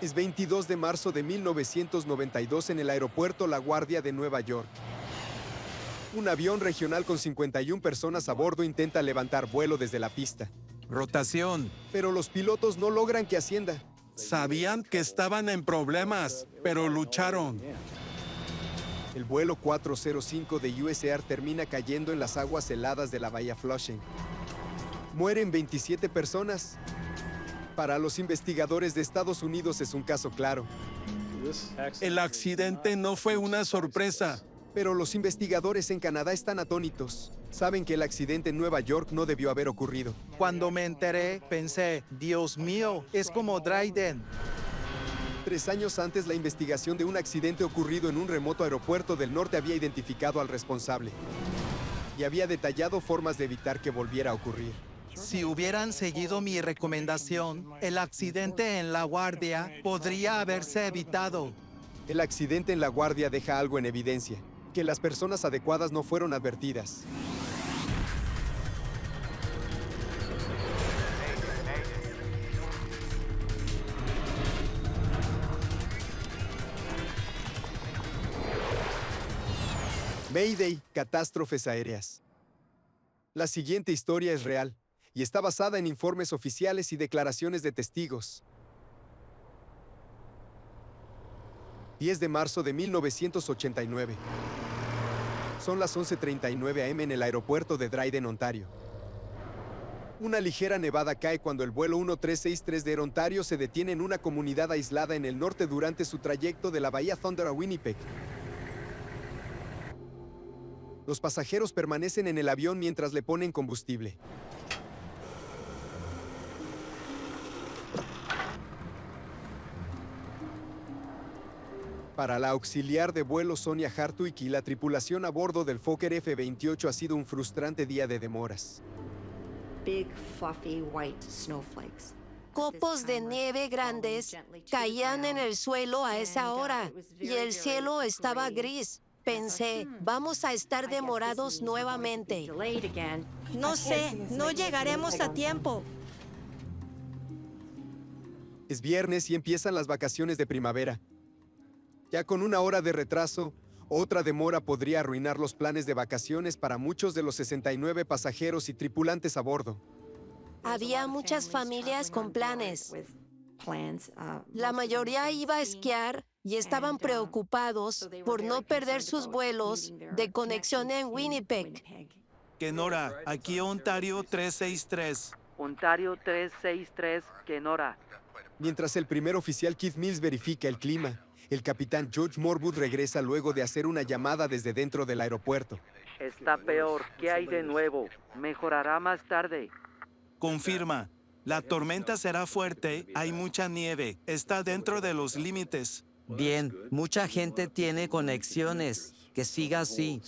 Es 22 de marzo de 1992 en el Aeropuerto LaGuardia de Nueva York. Un avión regional con 51 personas a bordo intenta levantar vuelo desde la pista. Rotación. Pero los pilotos no logran que ascienda. Sabían que estaban en problemas, pero lucharon. El vuelo 405 de US Air termina cayendo en las aguas heladas de la bahía Flushing. Mueren 27 personas. Para los investigadores de Estados Unidos es un caso claro. El accidente no fue una sorpresa. Pero los investigadores en Canadá están atónitos. Saben que el accidente en Nueva York no debió haber ocurrido. Cuando me enteré, pensé, Dios mío, es como Dden. 3 años antes, la investigación de un accidente ocurrido en un remoto aeropuerto del norte había identificado al responsable y había detallado formas de evitar que volviera a ocurrir. Si hubieran seguido mi recomendación, el accidente en LaGuardia podría haberse evitado. El accidente en LaGuardia deja algo en evidencia, que las personas adecuadas no fueron advertidas. Mayday, Catástrofes Aéreas. La siguiente historia es real y está basada en informes oficiales y declaraciones de testigos. 10 de marzo de 1989. Son las 11:39 am en el aeropuerto de Dden, Ontario. Una ligera nevada cae cuando el vuelo 1363 de Air Ontario se detiene en una comunidad aislada en el norte durante su trayecto de la bahía Thunder a Winnipeg. Los pasajeros permanecen en el avión mientras le ponen combustible. Para la auxiliar de vuelo Sonia Hartwig y la tripulación a bordo del Fokker F-28 ha sido un frustrante día de demoras. Big, fluffy, white snowflakes. Copos de nieve grandes caían en el suelo a esa hora y el cielo estaba gris. Pensé, vamos a estar demorados nuevamente. No sé, no llegaremos a tiempo. Es viernes y empiezan las vacaciones de primavera. Ya con 1 hora de retraso, otra demora podría arruinar los planes de vacaciones para muchos de los 69 pasajeros y tripulantes a bordo. Había muchas familias con planes. La mayoría iba a esquiar y estaban preocupados por no perder sus vuelos de conexión en Winnipeg. Kenora, aquí Ontario 363. Ontario 363, Kenora. Mientras el primer oficial Keith Mills verifica el clima, el capitán George Morwood regresa luego de hacer una llamada desde dentro del aeropuerto. Está peor. ¿Qué hay de nuevo? Mejorará más tarde. Confirma. La tormenta será fuerte, hay mucha nieve, está dentro de los límites. Bien, mucha gente tiene conexiones. Que siga así.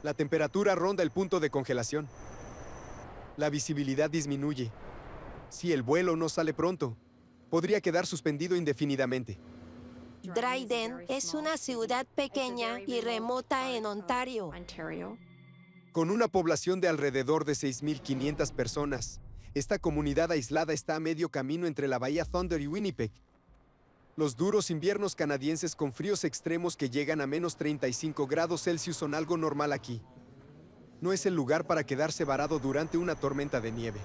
La temperatura ronda el punto de congelación. La visibilidad disminuye. Si el vuelo no sale pronto, podría quedar suspendido indefinidamente. Dden es una ciudad pequeña y remota en Ontario. Con una población de alrededor de 6,500 personas, esta comunidad aislada está a medio camino entre la bahía Thunder y Winnipeg. Los duros inviernos canadienses con fríos extremos que llegan a menos 35 grados Celsius son algo normal aquí. No es el lugar para quedarse varado durante una tormenta de nieve.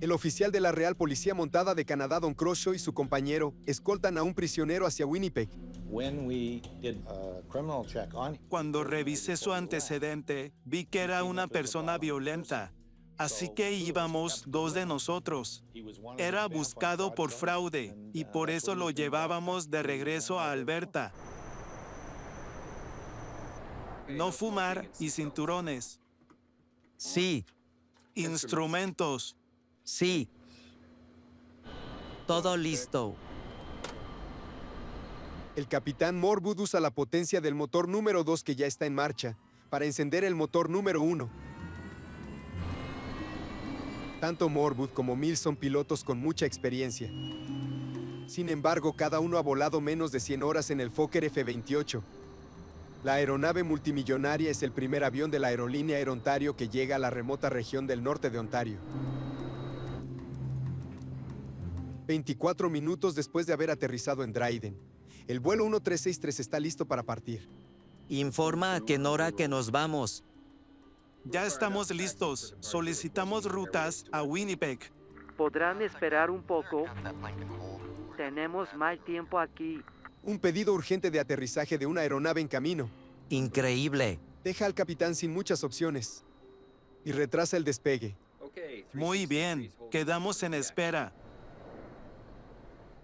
El oficial de la Real Policía Montada de Canadá, Don Croshaw, y su compañero escoltan a un prisionero hacia Winnipeg. Cuando revisé su antecedente, vi que era una persona violenta. Así que íbamos 2 de nosotros. Era buscado por fraude y por eso lo llevábamos de regreso a Alberta. No fumar y cinturones. Sí, Instrumentos. sí. Todo listo. El capitán Morwood usa la potencia del motor número 2 que ya está en marcha para encender el motor número 1. Tanto Morwood como Mills son pilotos con mucha experiencia. Sin embargo, cada uno ha volado menos de 100 horas en el Fokker F-28. La aeronave multimillonaria es el primer avión de la aerolínea Air Ontario que llega a la remota región del norte de Ontario. 24 minutos después de haber aterrizado en Dden, el vuelo 1363 está listo para partir. Informa a Kenora que nos vamos. Ya estamos listos. Solicitamos rutas a Winnipeg. ¿Podrán esperar un poco? Tenemos mal tiempo aquí. Un pedido urgente de aterrizaje de una aeronave en camino. Increíble. Deja al capitán sin muchas opciones y retrasa el despegue. Muy bien. Quedamos en espera.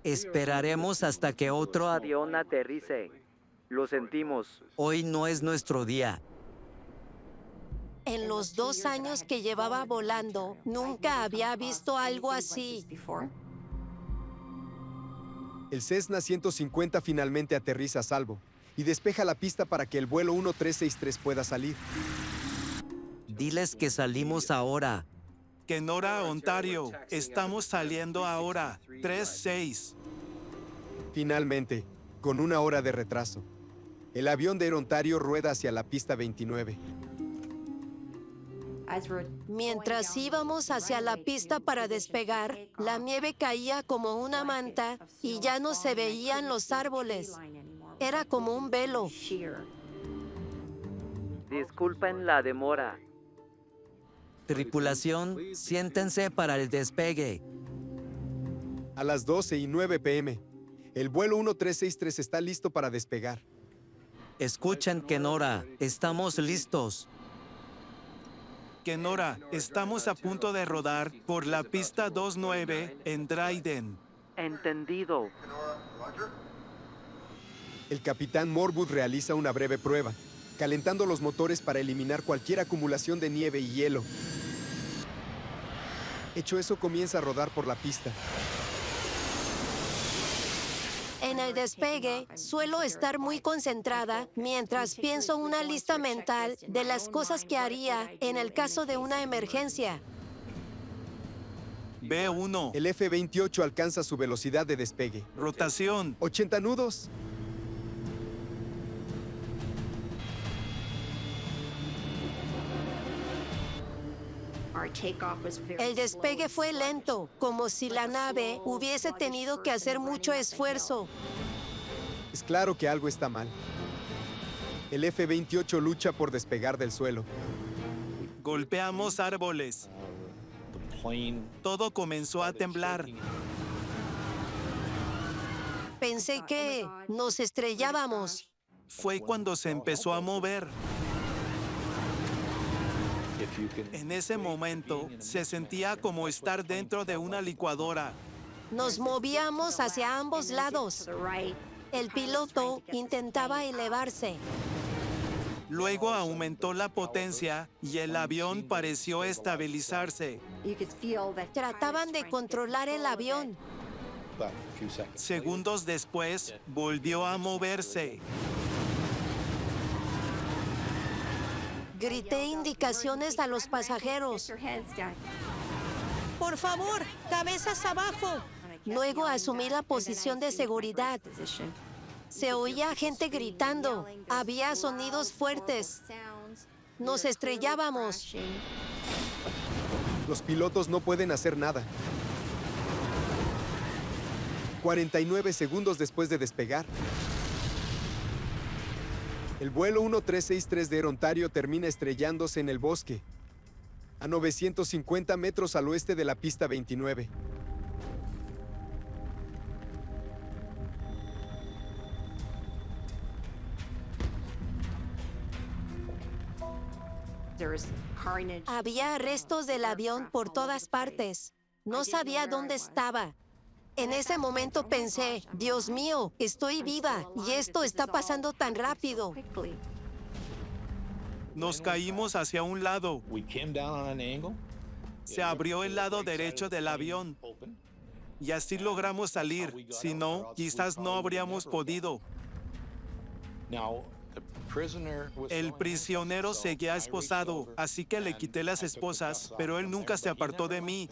Esperaremos hasta que otro Avión aterrice. Lo sentimos. Hoy no es nuestro día. En los 2 años que llevaba volando, nunca había visto algo así. El Cessna 150 finalmente aterriza a salvo y despeja la pista para que el vuelo 1363 pueda salir. Diles que salimos ahora. Kenora, Ontario. Estamos saliendo ahora. 3-6. Finalmente, con 1 hora de retraso, el avión de Air Ontario rueda hacia la pista 29. Mientras íbamos hacia la pista para despegar, la nieve caía como una manta y ya no se veían los árboles. Era como un velo. Disculpen la demora. Tripulación, siéntense para el despegue. A las 12:09 p.m., el vuelo 1363 está listo para despegar. Escuchen, Kenora, estamos listos. Kenora, estamos a punto de rodar por la pista 29 en Dden. Entendido. El capitán Morwood realiza una breve prueba, calentando los motores para eliminar cualquier acumulación de nieve y hielo. Hecho eso, comienza a rodar por la pista. En el despegue, suelo estar muy concentrada mientras pienso una lista mental de las cosas que haría en el caso de una emergencia. B1. El F-28 alcanza su velocidad de despegue. Rotación. 80 nudos. El despegue fue lento, como si la nave hubiese tenido que hacer mucho esfuerzo. Es claro que algo está mal. El F-28 lucha por despegar del suelo. Golpeamos árboles. Todo comenzó a temblar. Pensé que nos estrellábamos. Fue cuando se empezó a mover. En ese momento, se sentía como estar dentro de una licuadora. Nos movíamos hacia ambos lados. El piloto intentaba elevarse. Luego aumentó la potencia y el avión pareció estabilizarse. Trataban de controlar el avión. Segundos después, volvió a moverse. Grité indicaciones a los pasajeros. Por favor, cabezas abajo. Luego asumí la posición de seguridad. Se oía gente gritando. Había sonidos fuertes. Nos estrellábamos. Los pilotos no pueden hacer nada. 49 segundos después de despegar, el vuelo 1363 de Air Ontario termina estrellándose en el bosque, a 950 metros al oeste de la pista 29. Había restos del avión por todas partes. No sabía dónde estaba. En ese momento pensé, Dios mío, estoy viva y esto está pasando tan rápido. Nos caímos hacia un lado. Se abrió el lado derecho del avión y así logramos salir. Si no, quizás no habríamos podido. El prisionero seguía esposado, así que le quité las esposas, pero él nunca se apartó de mí.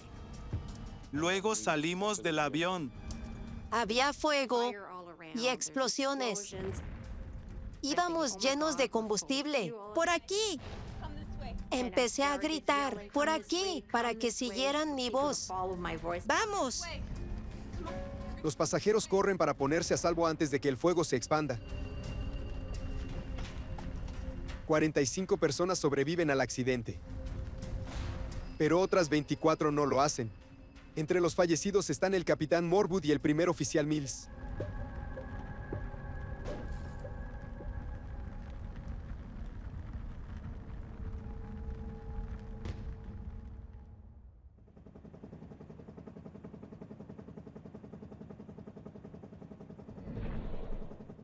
Luego salimos del avión. Había fuego y explosiones. Íbamos llenos de combustible. Por aquí. Empecé a gritar, por aquí, para que siguieran mi voz. Vamos. Los pasajeros corren para ponerse a salvo antes de que el fuego se expanda. 45 personas sobreviven al accidente, pero otras 24 no lo hacen. Entre los fallecidos están el capitán Morwood y el primer oficial Mills.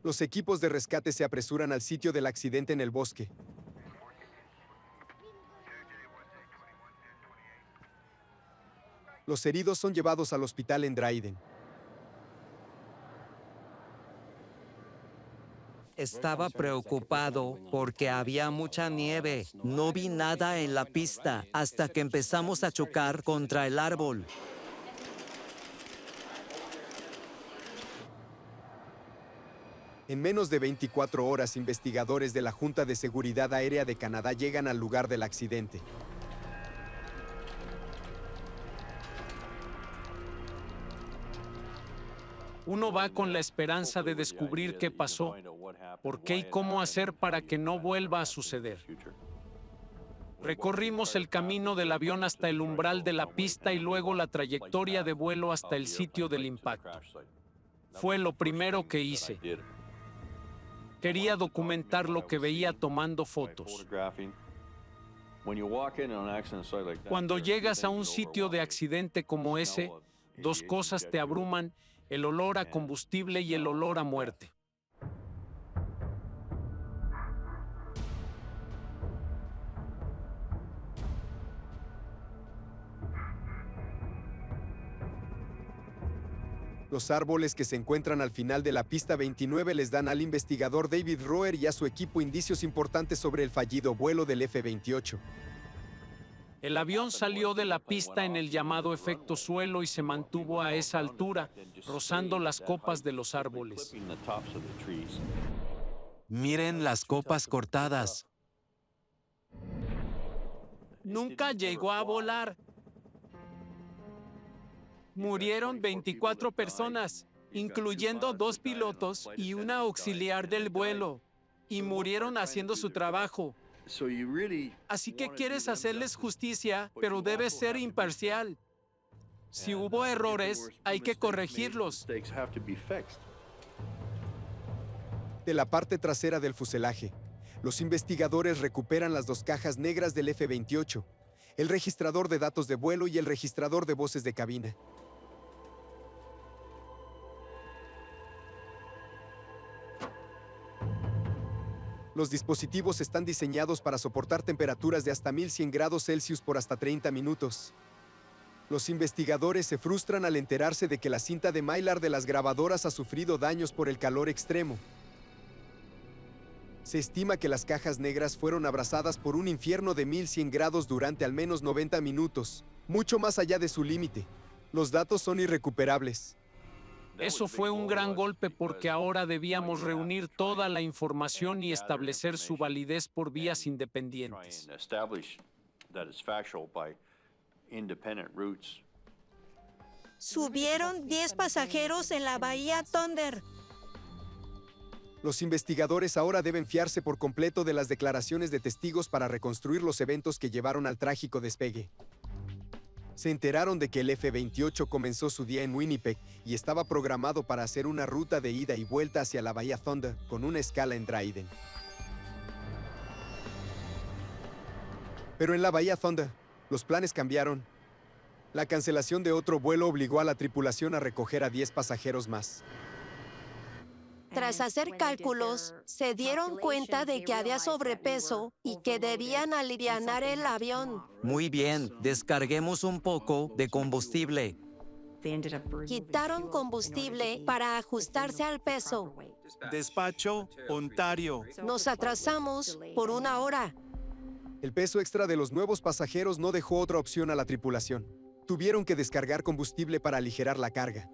Los equipos de rescate se apresuran al sitio del accidente en el bosque. Los heridos son llevados al hospital en Dden. Estaba preocupado porque había mucha nieve. No vi nada en la pista hasta que empezamos a chocar contra el árbol. En menos de 24 horas, investigadores de la Junta de Seguridad Aérea de Canadá llegan al lugar del accidente. Uno va con la esperanza de descubrir qué pasó, por qué y cómo hacer para que no vuelva a suceder. Recorrimos el camino del avión hasta el umbral de la pista y luego la trayectoria de vuelo hasta el sitio del impacto. Fue lo primero que hice. Quería documentar lo que veía tomando fotos. Cuando llegas a un sitio de accidente como ese, dos cosas te abruman: el olor a combustible y el olor a muerte. Los árboles que se encuentran al final de la pista 29 les dan al investigador David Roer y a su equipo indicios importantes sobre el fallido vuelo del F-28. El avión salió de la pista en el llamado efecto suelo y se mantuvo a esa altura, rozando las copas de los árboles. Miren las copas cortadas. Nunca llegó a volar. Murieron 24 personas, incluyendo 2 pilotos y una auxiliar del vuelo, y murieron haciendo su trabajo. Así que quieres hacerles justicia, pero debes ser imparcial. Si hubo errores, hay que corregirlos. De la parte trasera del fuselaje, los investigadores recuperan las 2 cajas negras del F-28, el registrador de datos de vuelo y el registrador de voces de cabina. Los dispositivos están diseñados para soportar temperaturas de hasta 1100 grados Celsius por hasta 30 minutos. Los investigadores se frustran al enterarse de que la cinta de mylar de las grabadoras ha sufrido daños por el calor extremo. Se estima que las cajas negras fueron abrasadas por un infierno de 1100 grados durante al menos 90 minutos, mucho más allá de su límite. Los datos son irrecuperables. Eso fue un gran golpe porque ahora debíamos reunir toda la información y establecer su validez por vías independientes. Subieron 10 pasajeros en la bahía Thunder. Los investigadores ahora deben fiarse por completo de las declaraciones de testigos para reconstruir los eventos que llevaron al trágico despegue. Se enteraron de que el F-28 comenzó su día en Winnipeg y estaba programado para hacer una ruta de ida y vuelta hacia la bahía Thunder con una escala en Dden. Pero en la bahía Thunder, los planes cambiaron. La cancelación de otro vuelo obligó a la tripulación a recoger a 10 pasajeros más. Tras hacer cálculos, se dieron cuenta de que había sobrepeso y que debían alivianar el avión. Muy bien, descarguemos un poco de combustible. Quitaron combustible para ajustarse al peso. Despacho, Ontario. Nos atrasamos por 1 hora. El peso extra de los nuevos pasajeros no dejó otra opción a la tripulación. Tuvieron que descargar combustible para aligerar la carga.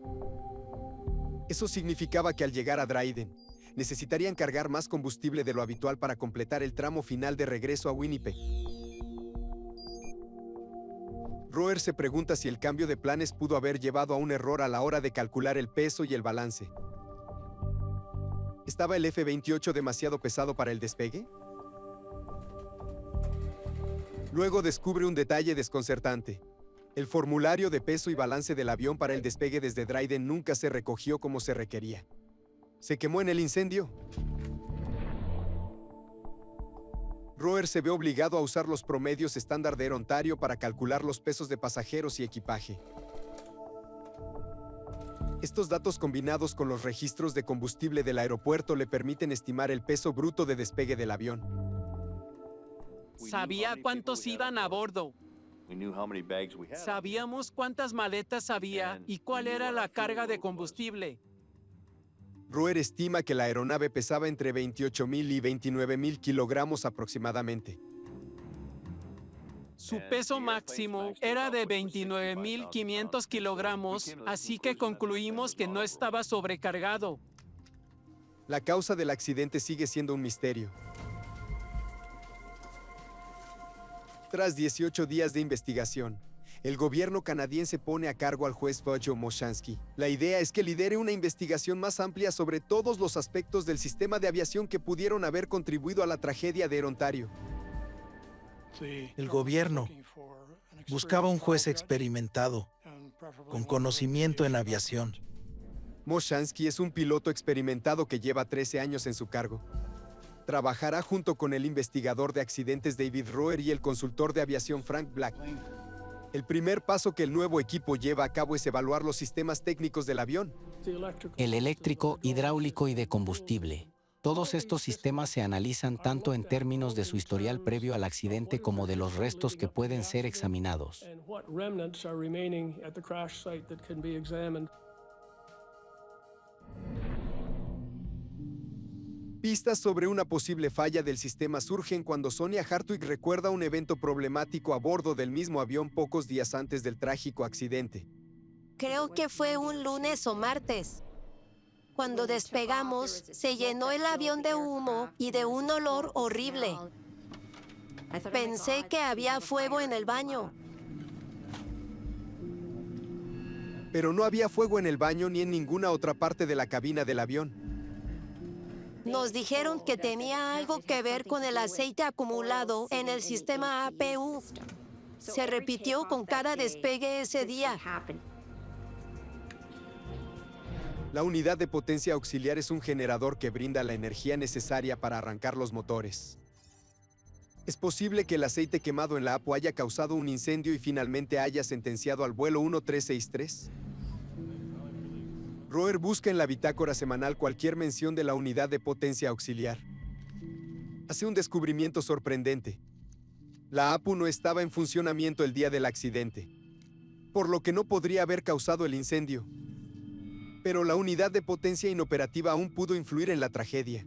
Eso significaba que al llegar a Dden, necesitarían cargar más combustible de lo habitual para completar el tramo final de regreso a Winnipeg. Roer se pregunta si el cambio de planes pudo haber llevado a un error a la hora de calcular el peso y el balance. ¿Estaba el F-28 demasiado pesado para el despegue? Luego descubre un detalle desconcertante. El formulario de peso y balance del avión para el despegue desde Dden nunca se recogió como se requería. ¿Se quemó en el incendio? Roer se ve obligado a usar los promedios estándar de Air Ontario para calcular los pesos de pasajeros y equipaje. Estos datos combinados con los registros de combustible del aeropuerto le permiten estimar el peso bruto de despegue del avión. Sabía cuántos iban a bordo. Sabíamos cuántas maletas había y cuál era la carga de combustible. Roer estima que la aeronave pesaba entre 28,000 y 29,000 kilogramos aproximadamente. Su peso máximo era de 29,500 kilogramos, así que concluimos que no estaba sobrecargado. La causa del accidente sigue siendo un misterio. Tras 18 días de investigación, el gobierno canadiense pone a cargo al juez Vuelo Moshansky. La idea es que lidere una investigación más amplia sobre todos los aspectos del sistema de aviación que pudieron haber contribuido a la tragedia de Air Ontario. El gobierno buscaba un juez experimentado, con conocimiento en aviación. Moshansky es un piloto experimentado que lleva 13 años en su cargo. Trabajará junto con el investigador de accidentes David Roer y el consultor de aviación Frank Black. El primer paso que el nuevo equipo lleva a cabo es evaluar los sistemas técnicos del avión. El eléctrico, hidráulico y de combustible. Todos estos sistemas se analizan tanto en términos de su historial previo al accidente como de los restos que pueden ser examinados. Pistas sobre una posible falla del sistema surgen cuando Sonia Hartwig recuerda un evento problemático a bordo del mismo avión pocos días antes del trágico accidente. Creo que fue un lunes o martes. Cuando despegamos, se llenó el avión de humo y de un olor horrible. Pensé que había fuego en el baño. Pero no había fuego en el baño ni en ninguna otra parte de la cabina del avión. Nos dijeron que tenía algo que ver con el aceite acumulado en el sistema APU. Se repitió con cada despegue ese día. La unidad de potencia auxiliar es un generador que brinda la energía necesaria para arrancar los motores. Es posible que el aceite quemado en la APU haya causado un incendio y finalmente haya sentenciado al vuelo 1363. Roer busca en la bitácora semanal cualquier mención de la unidad de potencia auxiliar. Hace un descubrimiento sorprendente. La APU no estaba en funcionamiento el día del accidente, por lo que no podría haber causado el incendio. Pero la unidad de potencia inoperativa aún pudo influir en la tragedia.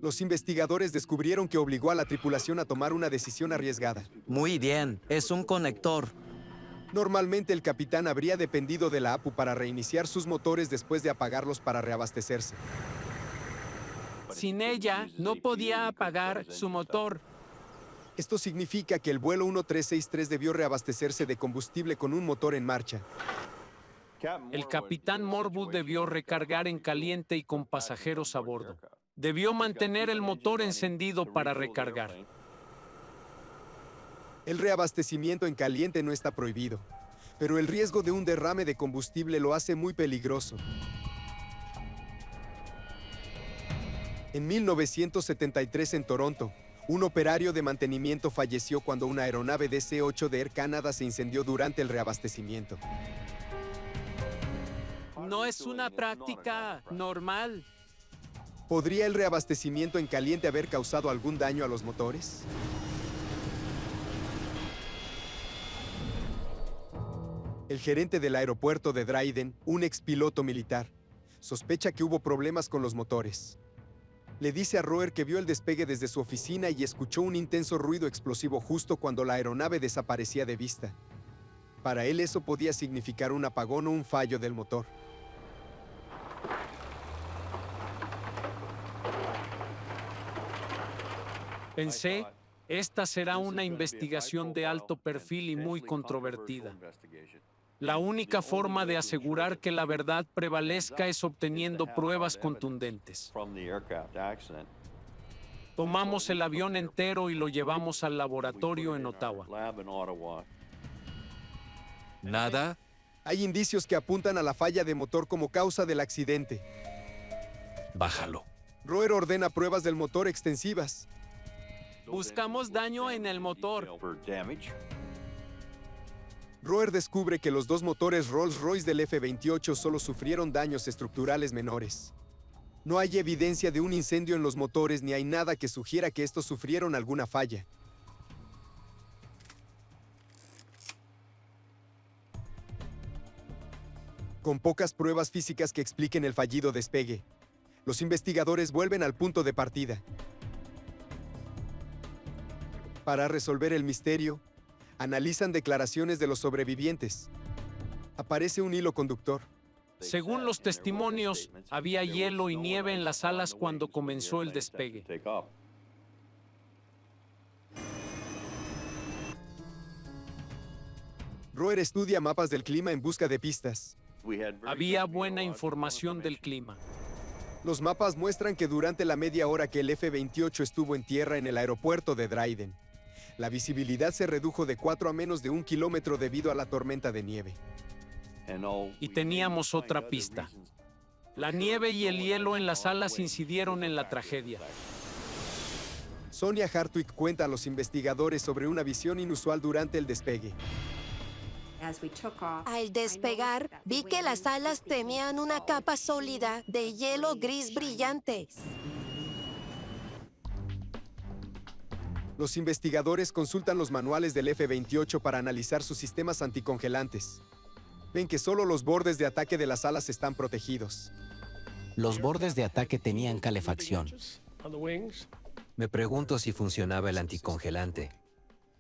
Los investigadores descubrieron que obligó a la tripulación a tomar una decisión arriesgada. Muy bien, es un conector. Normalmente el capitán habría dependido de la APU para reiniciar sus motores después de apagarlos para reabastecerse. Sin ella, no podía apagar su motor. Esto significa que el vuelo 1363 debió reabastecerse de combustible con un motor en marcha. El capitán Morwood debió recargar en caliente y con pasajeros a bordo. Debió mantener el motor encendido para recargar. El reabastecimiento en caliente no está prohibido, pero el riesgo de un derrame de combustible lo hace muy peligroso. En 1973 en Toronto, un operario de mantenimiento falleció cuando una aeronave DC-8 de Air Canada se incendió durante el reabastecimiento. No es una práctica normal. ¿Podría el reabastecimiento en caliente haber causado algún daño a los motores? El gerente del aeropuerto de Dden, un expiloto militar, sospecha que hubo problemas con los motores. Le dice a Roer que vio el despegue desde su oficina y escuchó un intenso ruido explosivo justo cuando la aeronave desaparecía de vista. Para él eso podía significar un apagón o un fallo del motor. Pensé, esta será una investigación de alto perfil y muy controvertida. La única forma de asegurar que la verdad prevalezca es obteniendo pruebas contundentes. Tomamos el avión entero y lo llevamos al laboratorio en Ottawa. ¿Nada? Hay indicios que apuntan a la falla de motor como causa del accidente. Bájalo. Roer ordena pruebas del motor extensivas. Buscamos daño en el motor. Roer descubre que los dos motores Rolls-Royce del F-28 solo sufrieron daños estructurales menores. No hay evidencia de un incendio en los motores ni hay nada que sugiera que estos sufrieron alguna falla. Con pocas pruebas físicas que expliquen el fallido despegue, los investigadores vuelven al punto de partida. Para resolver el misterio, analizan declaraciones de los sobrevivientes. Aparece un hilo conductor. Según los testimonios, había hielo y nieve en las alas cuando comenzó el despegue. Roer estudia mapas del clima en busca de pistas. Había buena información del clima. Los mapas muestran que durante la media hora que el F-28 estuvo en tierra en el aeropuerto de Dden, la visibilidad se redujo de 4 a menos de 1 kilómetro debido a la tormenta de nieve. Y teníamos otra pista. La nieve y el hielo en las alas incidieron en la tragedia. Sonia Hartwig cuenta a los investigadores sobre una visión inusual durante el despegue. Al despegar, vi que las alas tenían una capa sólida de hielo gris brillante. Los investigadores consultan los manuales del F-28 para analizar sus sistemas anticongelantes. Ven que solo los bordes de ataque de las alas están protegidos. Los bordes de ataque tenían calefacción. Me pregunto si funcionaba el anticongelante.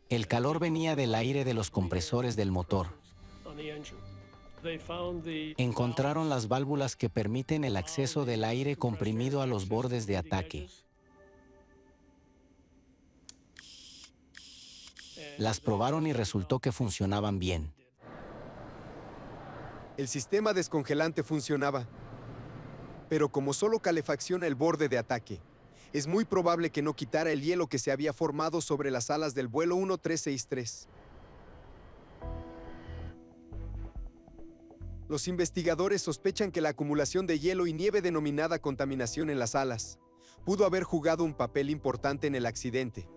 El calor venía del aire de los compresores del motor. Encontraron las válvulas que permiten el acceso del aire comprimido a los bordes de ataque. Las probaron y resultó que funcionaban bien. El sistema descongelante funcionaba, pero como solo calefacciona el borde de ataque, es muy probable que no quitara el hielo que se había formado sobre las alas del vuelo 1363. Los investigadores sospechan que la acumulación de hielo y nieve denominada contaminación en las alas pudo haber jugado un papel importante en el accidente.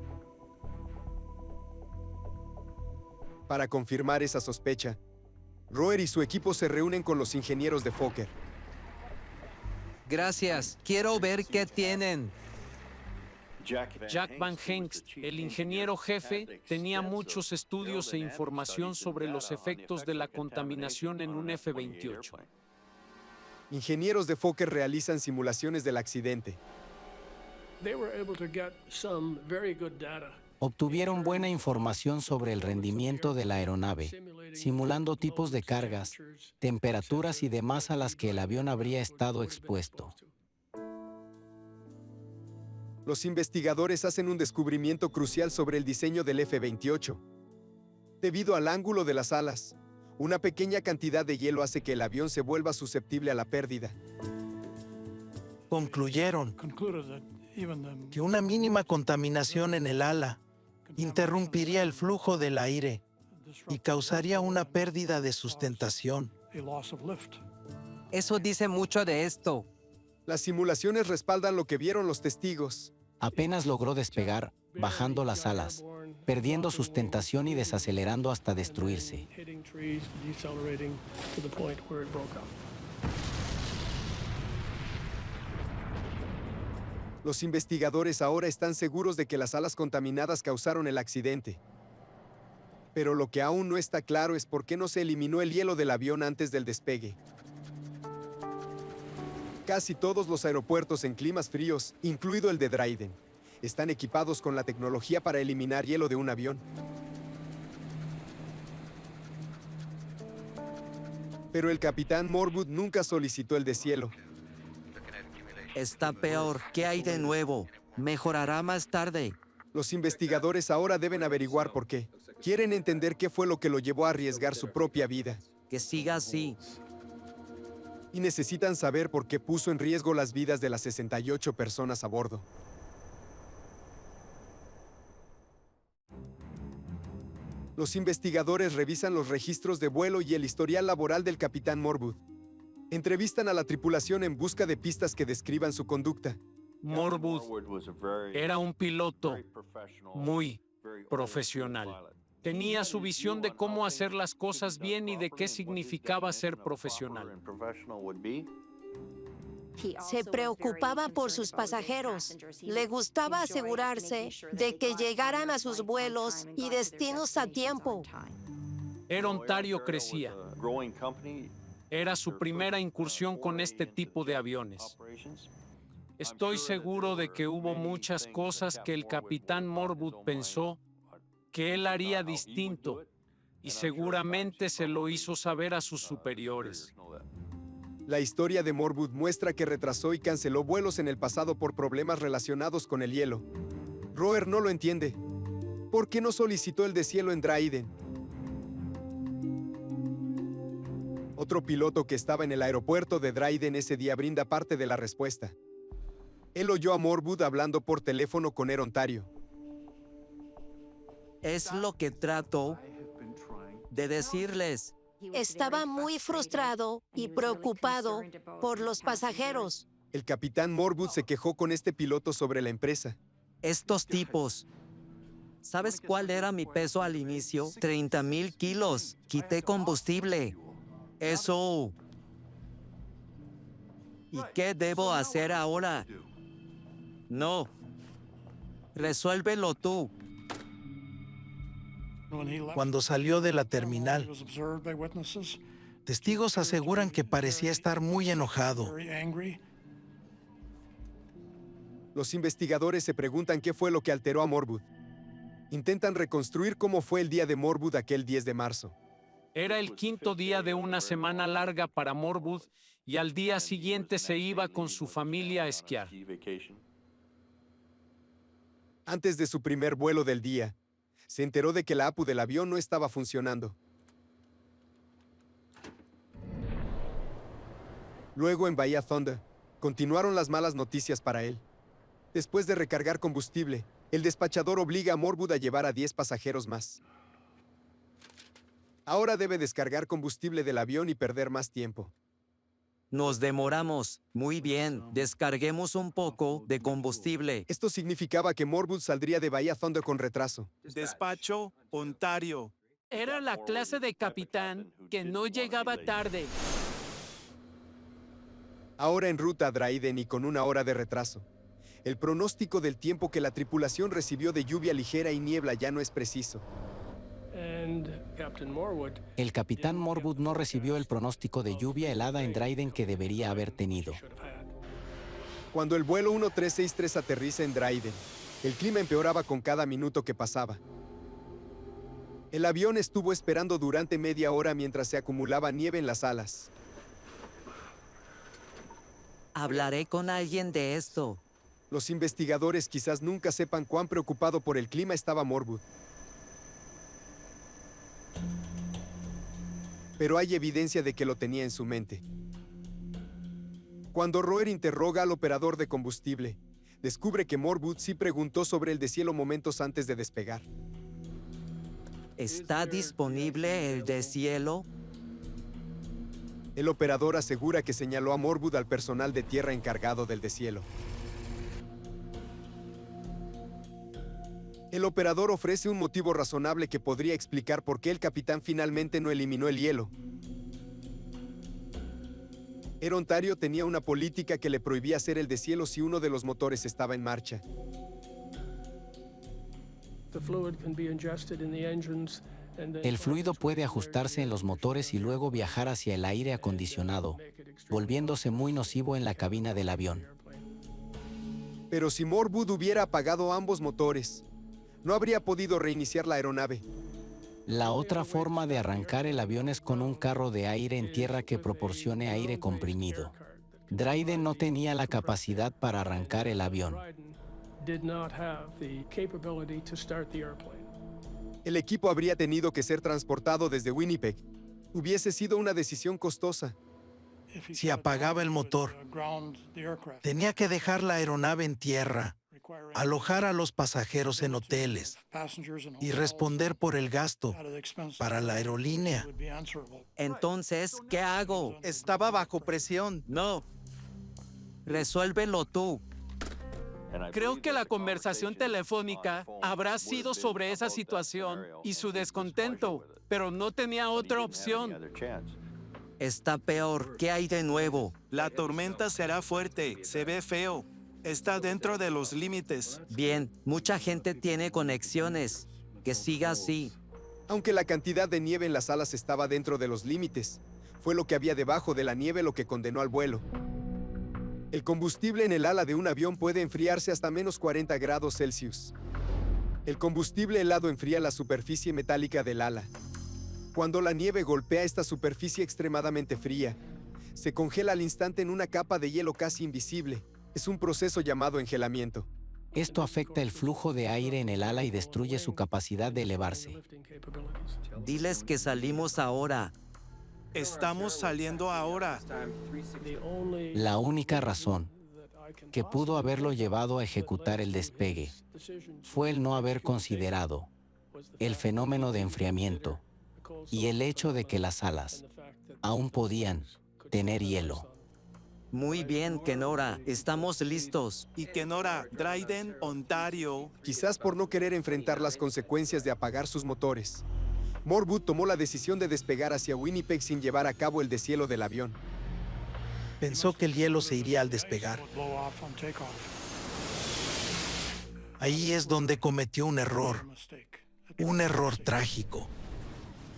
Para confirmar esa sospecha, Roer y su equipo se reúnen con los ingenieros de Fokker. Gracias. Quiero ver qué tienen. Jack Van Hengst, el ingeniero jefe, tenía muchos estudios e información sobre los efectos de la contaminación en un F-28. Ingenieros de Fokker realizan simulaciones del accidente. Obtuvieron buena información sobre el rendimiento de la aeronave, simulando tipos de cargas, temperaturas y demás a las que el avión habría estado expuesto. Los investigadores hacen un descubrimiento crucial sobre el diseño del F-28. Debido al ángulo de las alas, una pequeña cantidad de hielo hace que el avión se vuelva susceptible a la pérdida. Concluyeron que una mínima contaminación en el ala interrumpiría el flujo del aire y causaría una pérdida de sustentación. Eso dice mucho de esto. Las simulaciones respaldan lo que vieron los testigos. Apenas logró despegar, bajando las alas, perdiendo sustentación y desacelerando hasta destruirse. Los investigadores ahora están seguros de que las alas contaminadas causaron el accidente. Pero lo que aún no está claro es por qué no se eliminó el hielo del avión antes del despegue. Casi todos los aeropuertos en climas fríos, incluido el de Dden, están equipados con la tecnología para eliminar hielo de un avión. Pero el capitán Morwood nunca solicitó el deshielo. Está peor. ¿Qué hay de nuevo? Mejorará más tarde. Los investigadores ahora deben averiguar por qué. Quieren entender qué fue lo que lo llevó a arriesgar su propia vida. Que siga así. Y necesitan saber por qué puso en riesgo las vidas de las 68 personas a bordo. Los investigadores revisan los registros de vuelo y el historial laboral del capitán Morwood. Entrevistan a la tripulación en busca de pistas que describan su conducta. Morwood era un piloto muy profesional. Tenía su visión de cómo hacer las cosas bien y de qué significaba ser profesional. Se preocupaba por sus pasajeros. Le gustaba asegurarse de que llegaran a sus vuelos y destinos a tiempo. Air Ontario crecía. Era su primera incursión con este tipo de aviones. Estoy seguro de que hubo muchas cosas que el capitán Morwood pensó que él haría distinto y seguramente se lo hizo saber a sus superiores. La historia de Morwood muestra que retrasó y canceló vuelos en el pasado por problemas relacionados con el hielo. Roer no lo entiende. ¿Por qué no solicitó el deshielo en Dden? Otro piloto que estaba en el aeropuerto de Dden ese día brinda parte de la respuesta. Él oyó a Morwood hablando por teléfono con Air Ontario. Es lo que trato de decirles. Estaba muy frustrado y preocupado por los pasajeros. El capitán Morwood se quejó con este piloto sobre la empresa. Estos tipos. ¿Sabes cuál era mi peso al inicio? 30,000 kilos. Quité combustible. Eso. ¿Y qué debo hacer ahora? No. Resuélvelo tú. Cuando salió de la terminal, testigos aseguran que parecía estar muy enojado. Los investigadores se preguntan qué fue lo que alteró a Morwood. Intentan reconstruir cómo fue el día de Morwood aquel 10 de marzo. Era el quinto día de una semana larga para Morwood y al día siguiente se iba con su familia a esquiar. Antes de su primer vuelo del día, se enteró de que la APU del avión no estaba funcionando. Luego, en Bahía Thunder, continuaron las malas noticias para él. Después de recargar combustible, el despachador obliga a Morwood a llevar a 10 pasajeros más. Ahora debe descargar combustible del avión y perder más tiempo. Nos demoramos. Muy bien. Descarguemos un poco de combustible. Esto significaba que Morwood saldría de Bahía Thunder con retraso. Despacho, Ontario. Era la clase de capitán que no llegaba tarde. Ahora en ruta a Dden y con 1 hora de retraso. El pronóstico del tiempo que la tripulación recibió de lluvia ligera y niebla ya no es preciso. El capitán Morwood no recibió el pronóstico de lluvia helada en Dden que debería haber tenido. Cuando el vuelo 1363 aterriza en Dden, el clima empeoraba con cada minuto que pasaba. El avión estuvo esperando durante media hora mientras se acumulaba nieve en las alas. Hablaré con alguien de esto. Los investigadores quizás nunca sepan cuán preocupado por el clima estaba Morwood. Pero hay evidencia de que lo tenía en su mente. Cuando Roer interroga al operador de combustible, descubre que Morwood sí preguntó sobre el deshielo momentos antes de despegar. ¿Está disponible el deshielo? El operador asegura que señaló a Morwood al personal de tierra encargado del deshielo. El operador ofrece un motivo razonable que podría explicar por qué el capitán finalmente no eliminó el hielo. Air Ontario tenía una política que le prohibía hacer el deshielo si uno de los motores estaba en marcha. El fluido puede ajustarse en los motores y luego viajar hacia el aire acondicionado, volviéndose muy nocivo en la cabina del avión. Pero si Morwood hubiera apagado ambos motores, no habría podido reiniciar la aeronave. La otra forma de arrancar el avión es con un carro de aire en tierra que proporcione aire comprimido. Dden no tenía la capacidad para arrancar el avión. El equipo habría tenido que ser transportado desde Winnipeg. Hubiese sido una decisión costosa. Si apagaba el motor, tenía que dejar la aeronave en tierra, alojar a los pasajeros en hoteles y responder por el gasto para la aerolínea. Entonces, ¿qué hago? Estaba bajo presión. No. Resuélvelo tú. Creo que la conversación telefónica habrá sido sobre esa situación y su descontento, pero no tenía otra opción. Está peor. ¿Qué hay de nuevo? La tormenta será fuerte, se ve feo. Está dentro de los límites. Bien, mucha gente tiene conexiones. Que siga así. Aunque la cantidad de nieve en las alas estaba dentro de los límites, fue lo que había debajo de la nieve lo que condenó al vuelo. El combustible en el ala de un avión puede enfriarse hasta menos 40 grados Celsius. El combustible helado enfría la superficie metálica del ala. Cuando la nieve golpea esta superficie extremadamente fría, se congela al instante en una capa de hielo casi invisible. Es un proceso llamado engelamiento. Esto afecta el flujo de aire en el ala y destruye su capacidad de elevarse. Diles que salimos ahora. Estamos saliendo ahora. La única razón que pudo haberlo llevado a ejecutar el despegue fue el no haber considerado el fenómeno de enfriamiento y el hecho de que las alas aún podían tener hielo. Muy bien, Kenora. Estamos listos. Y Kenora, Dden, Ontario. Quizás por no querer enfrentar las consecuencias de apagar sus motores, Morwood tomó la decisión de despegar hacia Winnipeg sin llevar a cabo el deshielo del avión. Pensó que el hielo se iría al despegar. Ahí es donde cometió un error trágico.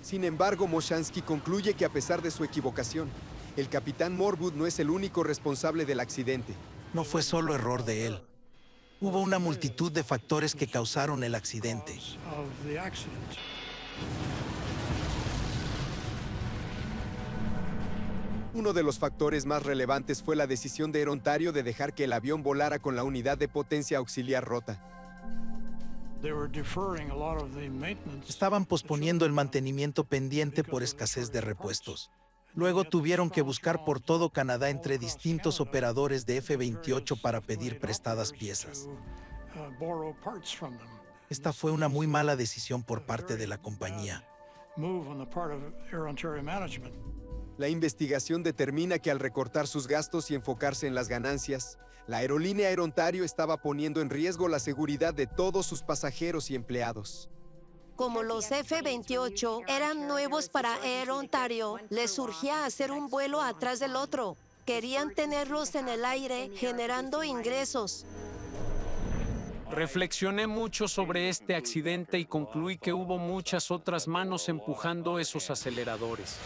Sin embargo, Moshansky concluye que a pesar de su equivocación, el capitán Morwood no es el único responsable del accidente. No fue solo error de él. Hubo una multitud de factores que causaron el accidente. Uno de los factores más relevantes fue la decisión de Air Ontario de dejar que el avión volara con la unidad de potencia auxiliar rota. Estaban posponiendo el mantenimiento pendiente por escasez de repuestos. Luego tuvieron que buscar por todo Canadá entre distintos operadores de F-28 para pedir prestadas piezas. Esta fue una muy mala decisión por parte de la compañía. La investigación determina que al recortar sus gastos y enfocarse en las ganancias, la aerolínea Air Ontario estaba poniendo en riesgo la seguridad de todos sus pasajeros y empleados. Como los F-28 eran nuevos para Air Ontario, les surgía hacer un vuelo atrás del otro. Querían tenerlos en el aire, generando ingresos. Reflexioné mucho sobre este accidente y concluí que hubo muchas otras manos empujando esos aceleradores.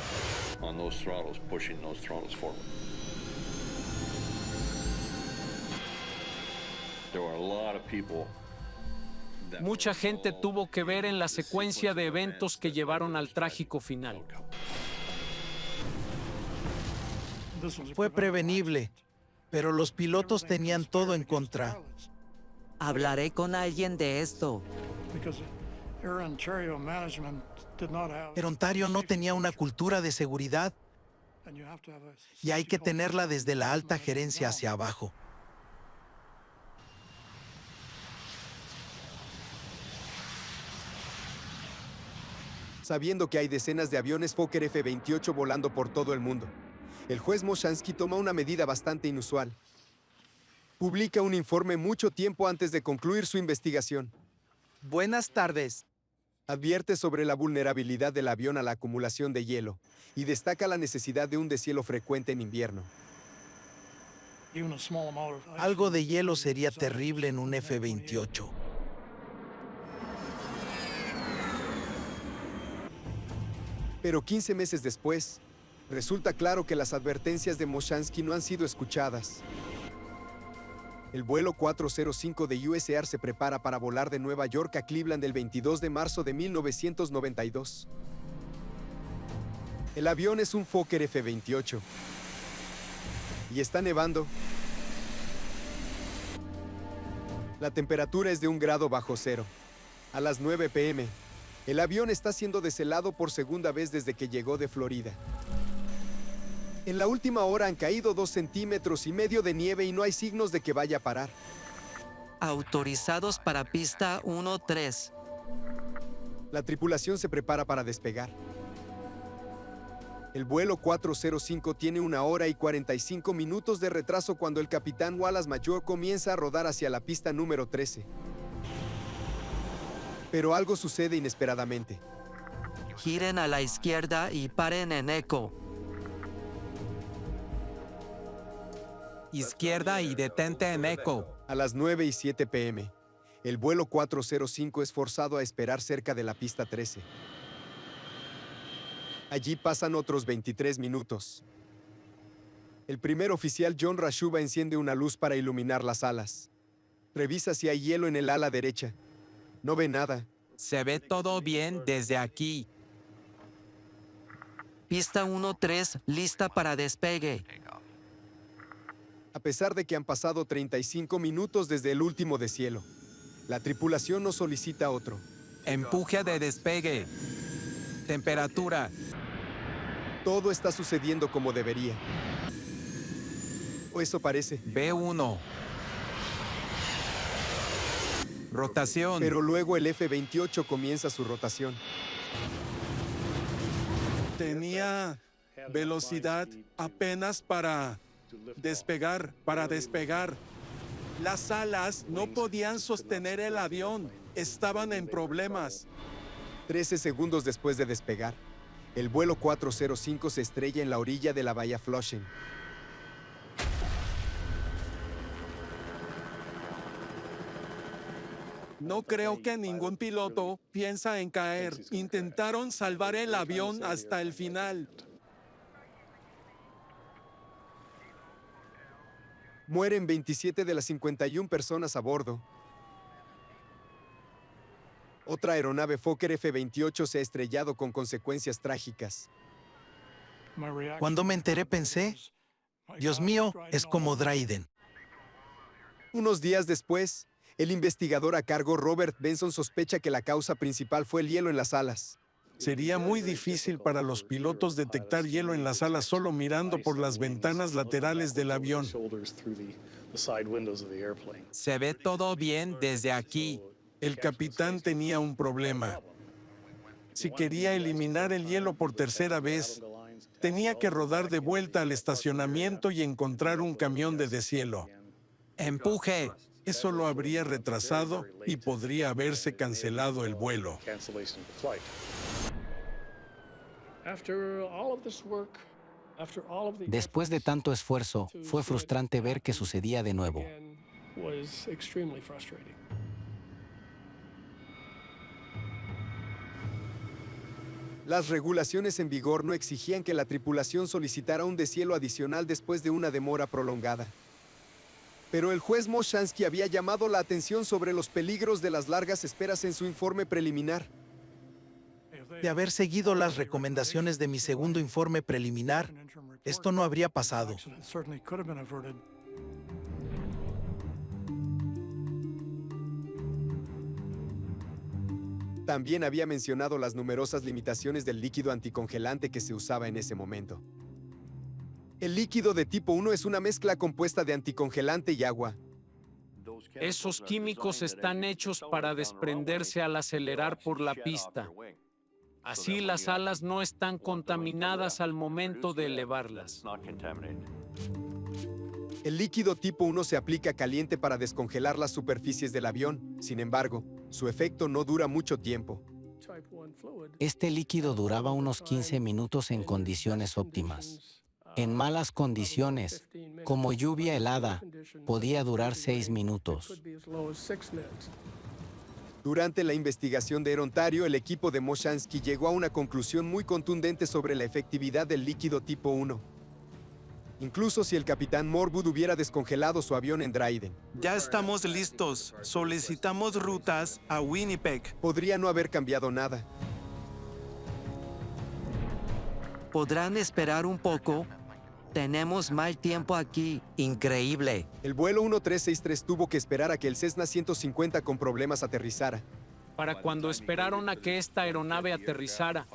Mucha gente tuvo que ver en la secuencia de eventos que llevaron al trágico final. Fue prevenible, pero los pilotos tenían todo en contra. Hablaré con alguien de esto. Air Ontario no tenía una cultura de seguridad y hay que tenerla desde la alta gerencia hacia abajo. Sabiendo que hay decenas de aviones Fokker F-28 volando por todo el mundo, el juez Moshansky toma una medida bastante inusual. Publica un informe mucho tiempo antes de concluir su investigación. Buenas tardes. Advierte sobre la vulnerabilidad del avión a la acumulación de hielo y destaca la necesidad de un deshielo frecuente en invierno. Algo de hielo sería terrible en un F-28. Pero 15 meses después, resulta claro que las advertencias de Moshansky no han sido escuchadas. El vuelo 405 de US Air se prepara para volar de Nueva York a Cleveland el 22 de marzo de 1992. El avión es un Fokker F-28. Y está nevando. La temperatura es de 1 grado bajo cero. A las 9 p.m., el avión está siendo deshelado por segunda vez desde que llegó de Florida. En la última hora han caído 2,5 centímetros de nieve y no hay signos de que vaya a parar. Autorizados para pista 1-3. La tripulación se prepara para despegar. El vuelo 405 tiene 1 hora y 45 minutos de retraso cuando el capitán Wallace Mayor comienza a rodar hacia la pista número 13. Pero algo sucede inesperadamente. Giren a la izquierda y paren en eco. Izquierda y detente en eco. A las 9:07 p.m., el vuelo 405 es forzado a esperar cerca de la pista 13. Allí pasan otros 23 minutos. El primer oficial John Rashuba enciende una luz para iluminar las alas. Revisa si hay hielo en el ala derecha. No ve nada. Se ve todo bien desde aquí. Pista 1-3, lista para despegue. A pesar de que han pasado 35 minutos desde el último deshielo, la tripulación no solicita otro. Empuje de despegue. Temperatura. Todo está sucediendo como debería. O eso parece. B1. Rotación. Pero luego el F-28 comienza su rotación. Tenía velocidad apenas para despegar. Las alas no podían sostener el avión. Estaban en problemas. 13 segundos después de despegar, el vuelo 405 se estrella en la orilla de la bahía Flushing. No creo que ningún piloto piensa en caer. Intentaron salvar el avión hasta el final. Mueren 27 de las 51 personas a bordo. Otra aeronave Fokker F-28 se ha estrellado con consecuencias trágicas. Cuando me enteré pensé, Dios mío, es como Dden. Unos días después, el investigador a cargo Robert Benson sospecha que la causa principal fue el hielo en las alas. Sería muy difícil para los pilotos detectar hielo en las alas solo mirando por las ventanas laterales del avión. Se ve todo bien desde aquí. El capitán tenía un problema. Si quería eliminar el hielo por tercera vez, tenía que rodar de vuelta al estacionamiento y encontrar un camión de deshielo. ¡Empuje! Eso lo habría retrasado y podría haberse cancelado el vuelo. Después de tanto esfuerzo, fue frustrante ver que sucedía de nuevo. Las regulaciones en vigor no exigían que la tripulación solicitara un deshielo adicional después de una demora prolongada. Pero el juez Moshansky había llamado la atención sobre los peligros de las largas esperas en su informe preliminar. De haber seguido las recomendaciones de mi segundo informe preliminar, esto no habría pasado. También había mencionado las numerosas limitaciones del líquido anticongelante que se usaba en ese momento. El líquido de tipo 1 es una mezcla compuesta de anticongelante y agua. Esos químicos están hechos para desprenderse al acelerar por la pista. Así las alas no están contaminadas al momento de elevarlas. El líquido tipo 1 se aplica caliente para descongelar las superficies del avión. Sin embargo, su efecto no dura mucho tiempo. Este líquido duraba unos 15 minutos en condiciones óptimas. En malas condiciones, como lluvia helada, podía durar 6 minutos. Durante la investigación de Ontario, el equipo de Moshansky llegó a una conclusión muy contundente sobre la efectividad del líquido tipo 1. Incluso si el capitán Morwood hubiera descongelado su avión en Dryden. Ya estamos listos. Solicitamos rutas a Winnipeg. Podría no haber cambiado nada. ¿Podrán esperar un poco? Tenemos mal tiempo aquí. Increíble. El vuelo 1363 tuvo que esperar a que el Cessna 150 con problemas aterrizara. Para cuando esperaron a que esta aeronave aterrizara,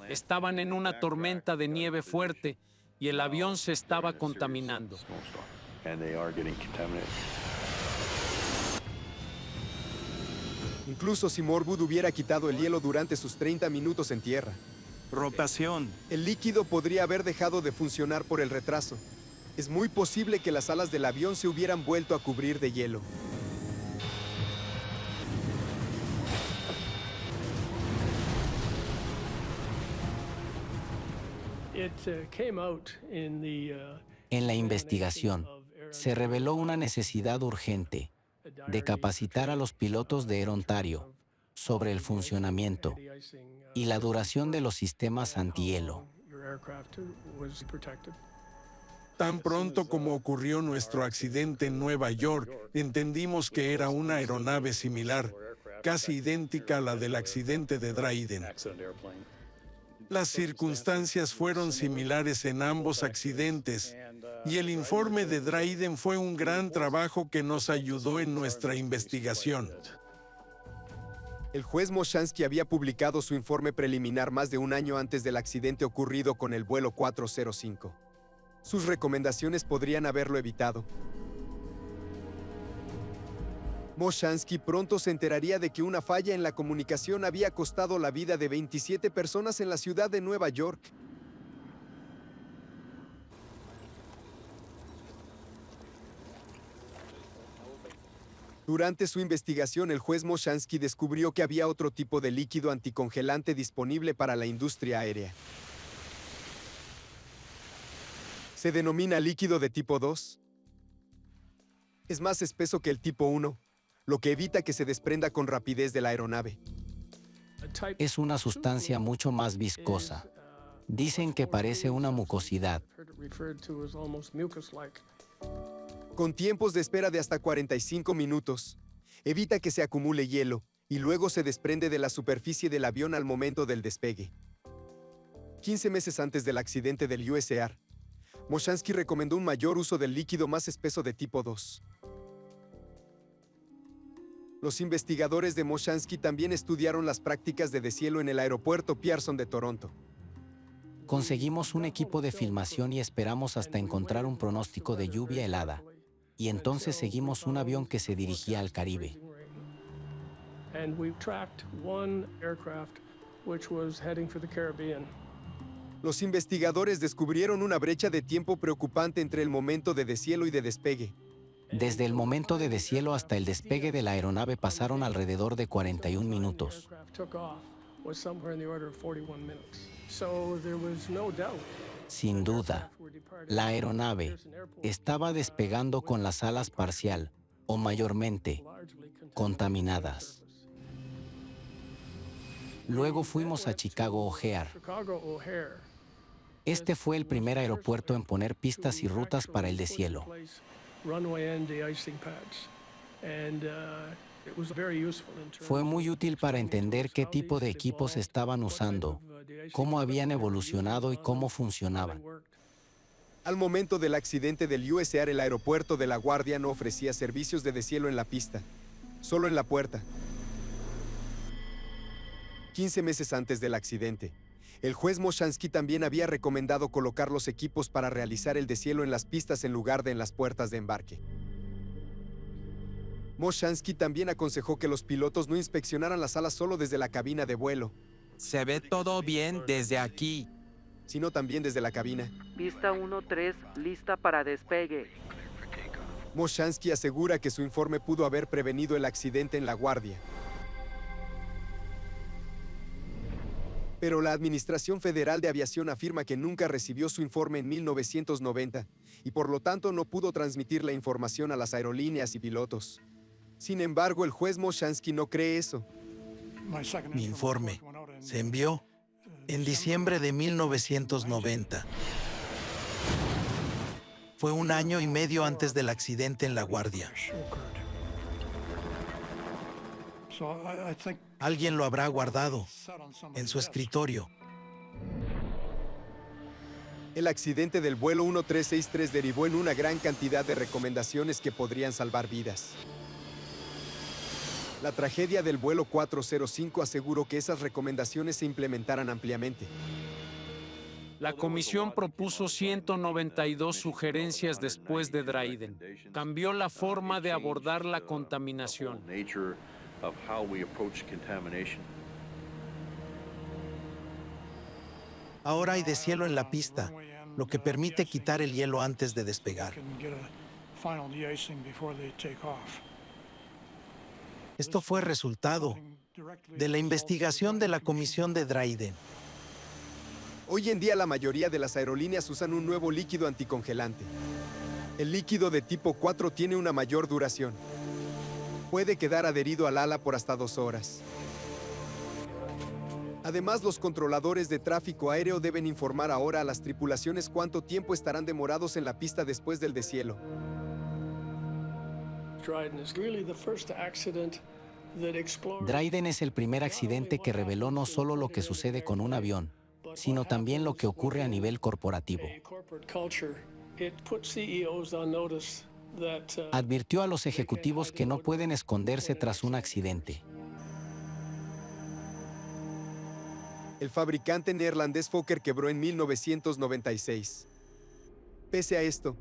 estaban en una tormenta de nieve fuerte y el avión se estaba contaminando. Incluso si Morwood hubiera quitado el hielo durante sus 30 minutos en tierra, Rotación. el líquido podría haber dejado de funcionar por el retraso. Es muy posible que las alas del avión se hubieran vuelto a cubrir de hielo. En la investigación, se reveló una necesidad urgente de capacitar a los pilotos de Air Ontario sobre el funcionamiento y la duración de los sistemas antihielo. Tan pronto como ocurrió nuestro accidente en Nueva York, entendimos que era una aeronave similar, casi idéntica a la del accidente de Dden. Las circunstancias fueron similares en ambos accidentes, y el informe de Dden fue un gran trabajo que nos ayudó en nuestra investigación. El juez Moshansky había publicado su informe preliminar más de un año antes del accidente ocurrido con el vuelo 405. Sus recomendaciones podrían haberlo evitado. Moshansky pronto se enteraría de que una falla en la comunicación había costado la vida de 27 personas en la ciudad de Nueva York. Durante su investigación, el juez Moshansky descubrió que había otro tipo de líquido anticongelante disponible para la industria aérea. Se denomina líquido de tipo 2. Es más espeso que el tipo 1, lo que evita que se desprenda con rapidez de la aeronave. Es una sustancia mucho más viscosa. Dicen que parece una mucosidad. Con tiempos de espera de hasta 45 minutos, evita que se acumule hielo y luego se desprende de la superficie del avión al momento del despegue. 15 meses antes del accidente del USAR, Moshansky recomendó un mayor uso del líquido más espeso de tipo 2. Los investigadores de Moshansky también estudiaron las prácticas de deshielo en el aeropuerto Pearson de Toronto. Conseguimos un equipo de filmación y esperamos hasta encontrar un pronóstico de lluvia helada. Y entonces seguimos un avión que se dirigía al Caribe. Los investigadores descubrieron una brecha de tiempo preocupante entre el momento de deshielo y de despegue. Desde el momento de deshielo hasta el despegue de la aeronave pasaron alrededor de 41 minutos. Sin duda, la aeronave estaba despegando con las alas parcial o mayormente contaminadas. Luego fuimos a Chicago O'Hare. Este fue el primer aeropuerto en poner pistas y rutas para el deshielo. Fue muy útil para entender qué tipo de equipos estaban usando, cómo habían evolucionado y cómo funcionaban. Al momento del accidente del USAR, el aeropuerto de LaGuardia no ofrecía servicios de deshielo en la pista, solo en la puerta. 15 meses antes del accidente, el juez Moshansky también había recomendado colocar los equipos para realizar el deshielo en las pistas en lugar de en las puertas de embarque. Moshansky también aconsejó que los pilotos no inspeccionaran las alas solo desde la cabina de vuelo. Se ve todo bien desde aquí. Sino también desde la cabina. Pista 13, lista para despegue. Moshansky asegura que su informe pudo haber prevenido el accidente en LaGuardia. Pero la Administración Federal de Aviación afirma que nunca recibió su informe en 1990 y por lo tanto no pudo transmitir la información a las aerolíneas y pilotos. Sin embargo, el juez Moshansky no cree eso. Mi informe se envió en diciembre de 1990. Fue un año y medio antes del accidente en LaGuardia. Alguien lo habrá guardado en su escritorio. El accidente del vuelo 1363 derivó en una gran cantidad de recomendaciones que podrían salvar vidas. La tragedia del vuelo 405 aseguró que esas recomendaciones se implementaran ampliamente. La comisión propuso 192 sugerencias después de Dden. Cambió la forma de abordar la contaminación. Ahora hay deshielo en la pista, lo que permite quitar el hielo antes de despegar. Esto fue resultado de la investigación de la comisión de Dden. Hoy en día la mayoría de las aerolíneas usan un nuevo líquido anticongelante. El líquido de tipo 4 tiene una mayor duración. Puede quedar adherido al ala por hasta 2 horas. Además, los controladores de tráfico aéreo deben informar ahora a las tripulaciones cuánto tiempo estarán demorados en la pista después del deshielo. Dden es el primer accidente que reveló no solo lo que sucede con un avión, sino también lo que ocurre a nivel corporativo. Advirtió a los ejecutivos que no pueden esconderse tras un accidente. El fabricante neerlandés Fokker quebró en 1996. Pese a esto,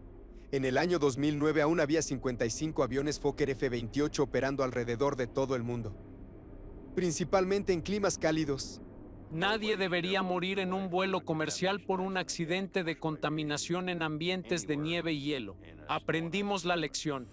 en el año 2009 aún había 55 aviones Fokker F-28 operando alrededor de todo el mundo, principalmente en climas cálidos. Nadie debería morir en un vuelo comercial por un accidente de contaminación en ambientes de nieve y hielo. Aprendimos la lección.